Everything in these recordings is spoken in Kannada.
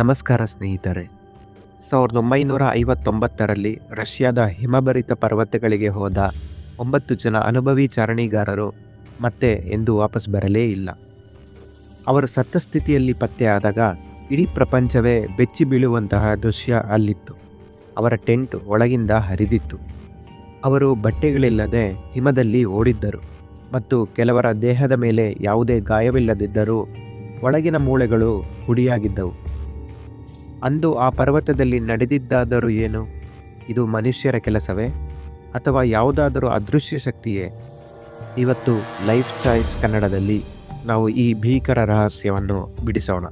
ನಮಸ್ಕಾರ ಸ್ನೇಹಿತರೆ. 1959ರಲ್ಲಿ ರಷ್ಯಾದ ಹಿಮಭರಿತ ಪರ್ವತಗಳಿಗೆ ಹೋದ 9 ಜನ ಅನುಭವಿ ಚಾರಣಿಗಾರರು ಮತ್ತೆ ಎಂದೂ ವಾಪಸ್ ಬರಲೇ ಇಲ್ಲ. ಅವರು ಸತ್ತ ಸ್ಥಿತಿಯಲ್ಲಿ ಪತ್ತೆಯಾದಾಗ ಇಡೀ ಪ್ರಪಂಚವೇ ಬೆಚ್ಚಿ ಬೀಳುವಂತಹ ದೃಶ್ಯ ಅಲ್ಲಿತ್ತು. ಅವರ ಟೆಂಟ್ ಒಳಗಿಂದ ಹರಿದಿತ್ತು. ಅವರು ಬಟ್ಟೆಗಳಿಲ್ಲದೆ ಹಿಮದಲ್ಲಿ ಓಡಿದ್ದರು ಮತ್ತು ಕೆಲವರ ದೇಹದ ಮೇಲೆ ಯಾವುದೇ ಗಾಯವಿಲ್ಲದಿದ್ದರೂ ಒಳಗಿನ ಮೂಳೆಗಳು ಪುಡಿಯಾಗಿದ್ದವು. ಅಂದು ಆ ಪರ್ವತದಲ್ಲಿ ನಡೆದಿದ್ದಾದರೂ ಏನು? ಇದು ಮನುಷ್ಯರ ಕೆಲಸವೇ ಅಥವಾ ಯಾವುದಾದರೂ ಅದೃಶ್ಯ ಶಕ್ತಿಯೇ? ಇವತ್ತು ಲೈಫ್ ಚಾಯ್ಸ್ ಕನ್ನಡದಲ್ಲಿ ನಾವು ಈ ಭೀಕರ ರಹಸ್ಯವನ್ನು ಬಿಡಿಸೋಣ.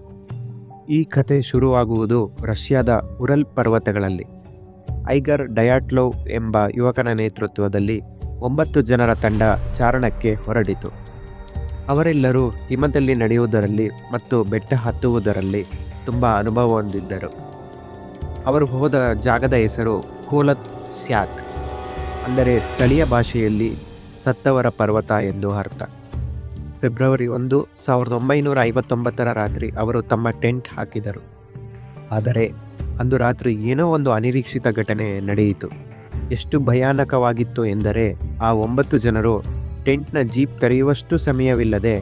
ಈ ಕತೆ ಶುರುವಾಗುವುದು ರಷ್ಯಾದ ಉರಲ್ ಪರ್ವತಗಳಲ್ಲಿ. ಐಗರ್ ಡಯಾಟ್ಲೋವ್ ಎಂಬ ಯುವಕನ ನೇತೃತ್ವದಲ್ಲಿ 9 ಜನರ ತಂಡ ಚಾರಣಕ್ಕೆ ಹೊರಡಿತು. ಅವರೆಲ್ಲರೂ ಹಿಮದಲ್ಲಿ ನಡೆಯುವುದರಲ್ಲಿ ಮತ್ತು ಬೆಟ್ಟ ಹತ್ತುವುದರಲ್ಲಿ ತುಂಬ ಅನುಭವ ಹೊಂದಿದ್ದರು. ಅವರು ಹೋದ ಜಾಗದ ಹೆಸರು ಕೋಲತ್ ಸ್ಯಾಕ್, ಅಂದರೆ ಸ್ಥಳೀಯ ಭಾಷೆಯಲ್ಲಿ ಸತ್ತವರ ಪರ್ವತ ಎಂದು ಅರ್ಥ. ಫೆಬ್ರವರಿ 1, 1959 ರಾತ್ರಿ ಅವರು ತಮ್ಮ ಟೆಂಟ್ ಹಾಕಿದರು. ಆದರೆ ಅಂದು ರಾತ್ರಿ ಏನೋ ಒಂದು ಅನಿರೀಕ್ಷಿತ ಘಟನೆ ನಡೆಯಿತು. ಎಷ್ಟು ಭಯಾನಕವಾಗಿತ್ತು ಎಂದರೆ ಆ 9 ಜನರು ಟೆಂಟ್ನ ಜೀಪ್ ತೆರೆಯುವಷ್ಟು ಸಮಯವಿಲ್ಲದೆ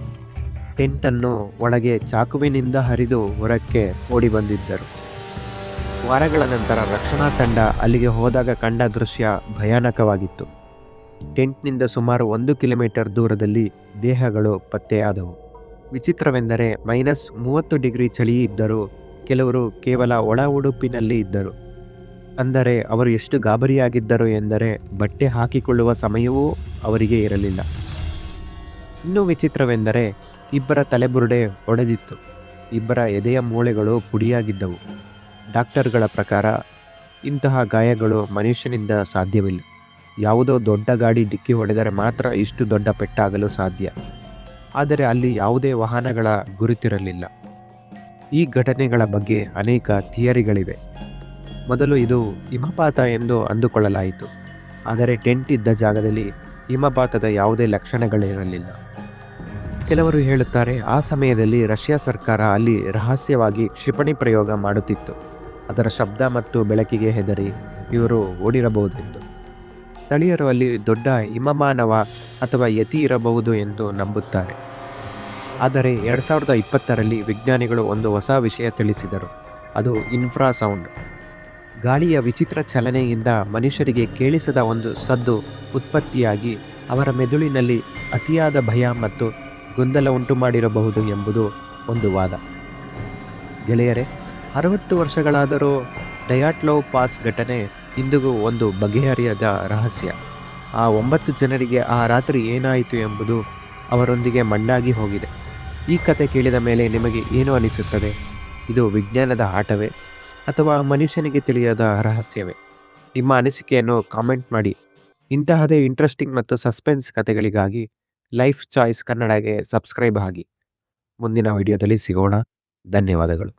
ಟೆಂಟನ್ನು ಒಳಗೆ ಚಾಕುವಿನಿಂದ ಹರಿದು ಹೊರಕ್ಕೆ ಓಡಿ ಬಂದಿದ್ದರು. ವಾರಗಳ ನಂತರ ರಕ್ಷಣಾ ತಂಡ ಅಲ್ಲಿಗೆ ಹೋದಾಗ ಕಂಡ ದೃಶ್ಯ ಭಯಾನಕವಾಗಿತ್ತು. ಟೆಂಟ್ನಿಂದ ಸುಮಾರು 1 ಕಿಲೋಮೀಟರ್ ದೂರದಲ್ಲಿ ದೇಹಗಳು ಪತ್ತೆಯಾದವು. ವಿಚಿತ್ರವೆಂದರೆ -30 ಡಿಗ್ರಿ ಚಳಿ ಇದ್ದರೂ ಕೆಲವರು ಕೇವಲ ಒಳ ಉಡುಪಿನಲ್ಲಿ ಇದ್ದರು. ಅಂದರೆ ಅವರು ಎಷ್ಟು ಗಾಬರಿಯಾಗಿದ್ದರು ಎಂದರೆ ಬಟ್ಟೆ ಹಾಕಿಕೊಳ್ಳುವ ಸಮಯವೂ ಅವರಿಗೆ ಇರಲಿಲ್ಲ. ಇನ್ನೂ ವಿಚಿತ್ರವೆಂದರೆ ಇಬ್ಬರ ತಲೆಬುರುಡೆ ಒಡೆದಿತ್ತು. ಇಬ್ಬರ ಎದೆಯ ಮೂಳೆಗಳು ಪುಡಿಯಾಗಿದ್ದವು. ಡಾಕ್ಟರ್ಗಳ ಪ್ರಕಾರ ಇಂತಹ ಗಾಯಗಳು ಮನುಷ್ಯನಿಂದ ಸಾಧ್ಯವಿಲ್ಲ. ಯಾವುದೋ ದೊಡ್ಡ ಗಾಡಿ ಡಿಕ್ಕಿ ಹೊಡೆದರೆ ಮಾತ್ರ ಇಷ್ಟು ದೊಡ್ಡ ಪೆಟ್ಟಾಗಲು ಸಾಧ್ಯ. ಆದರೆ ಅಲ್ಲಿ ಯಾವುದೇ ವಾಹನಗಳ ಗುರುತಿರಲಿಲ್ಲ. ಈ ಘಟನೆಗಳ ಬಗ್ಗೆ ಅನೇಕ ಥಿಯರಿಗಳಿವೆ. ಮೊದಲು ಇದು ಹಿಮಪಾತ ಎಂದು ಅಂದುಕೊಳ್ಳಲಾಯಿತು. ಆದರೆ ಟೆಂಟ್ ಇದ್ದ ಜಾಗದಲ್ಲಿ ಹಿಮಪಾತದ ಯಾವುದೇ ಲಕ್ಷಣಗಳಿರಲಿಲ್ಲ. ಕೆಲವರು ಹೇಳುತ್ತಾರೆ, ಆ ಸಮಯದಲ್ಲಿ ರಷ್ಯಾ ಸರ್ಕಾರ ಅಲ್ಲಿ ರಹಸ್ಯವಾಗಿ ಕ್ಷಿಪಣಿ ಪ್ರಯೋಗ ಮಾಡುತ್ತಿತ್ತು. ಅದರ ಶಬ್ದ ಮತ್ತು ಬೆಳಕಿಗೆ ಹೆದರಿ ಇವರು ಓಡಿರಬಹುದೆಂದು. ಸ್ಥಳೀಯರು ಅಲ್ಲಿ ದೊಡ್ಡ ಹಿಮಮಾನವ ಅಥವಾ ಯತಿ ಇರಬಹುದು ಎಂದು ನಂಬುತ್ತಾರೆ. ಆದರೆ 2020ರಲ್ಲಿ ವಿಜ್ಞಾನಿಗಳು ಒಂದು ಹೊಸ ವಿಷಯ ತಿಳಿಸಿದರು. ಅದು ಇನ್ಫ್ರಾಸೌಂಡ್. ಗಾಳಿಯ ವಿಚಿತ್ರ ಚಲನೆಯಿಂದ ಮನುಷ್ಯರಿಗೆ ಕೇಳಿಸದ ಒಂದು ಸದ್ದು ಉತ್ಪತ್ತಿಯಾಗಿ ಅವರ ಮೆದುಳಿನಲ್ಲಿ ಅತಿಯಾದ ಭಯ ಮತ್ತು ಗೊಂದಲ ಉಂಟು ಮಾಡಿರಬಹುದು ಎಂಬುದು ಒಂದು ವಾದ. ಗೆಳೆಯರೇ, 60 ವರ್ಷಗಳಾದರೂ ಡಯಾಟ್ಲೋವ್ ಪಾಸ್ ಘಟನೆ ಇಂದಿಗೂ ಒಂದು ಬಗೆಹರಿಯದ ರಹಸ್ಯ. ಆ 9 ಜನರಿಗೆ ಆ ರಾತ್ರಿ ಏನಾಯಿತು ಎಂಬುದು ಅವರೊಂದಿಗೆ ಮಣ್ಣಾಗಿ ಹೋಗಿದೆ. ಈ ಕತೆ ಕೇಳಿದ ಮೇಲೆ ನಿಮಗೆ ಏನು ಅನಿಸುತ್ತದೆ? ಇದು ವಿಜ್ಞಾನದ ಆಟವೇ ಅಥವಾ ಮನುಷ್ಯನಿಗೆ ತಿಳಿಯದ ರಹಸ್ಯವೇ? ನಿಮ್ಮ ಅನಿಸಿಕೆಯನ್ನು ಕಾಮೆಂಟ್ ಮಾಡಿ. ಇಂತಹದೇ ಇಂಟ್ರೆಸ್ಟಿಂಗ್ ಮತ್ತು ಸಸ್ಪೆನ್ಸ್ ಕತೆಗಳಿಗಾಗಿ ಲೈಫ್ ಚಾಯ್ಸ್ ಕನ್ನಡಗೆ ಸಬ್ಸ್ಕ್ರೈಬ್ ಆಗಿ. ಮುಂದಿನ ವಿಡಿಯೋದಲ್ಲಿ ಸಿಗೋಣ. ಧನ್ಯವಾದಗಳು.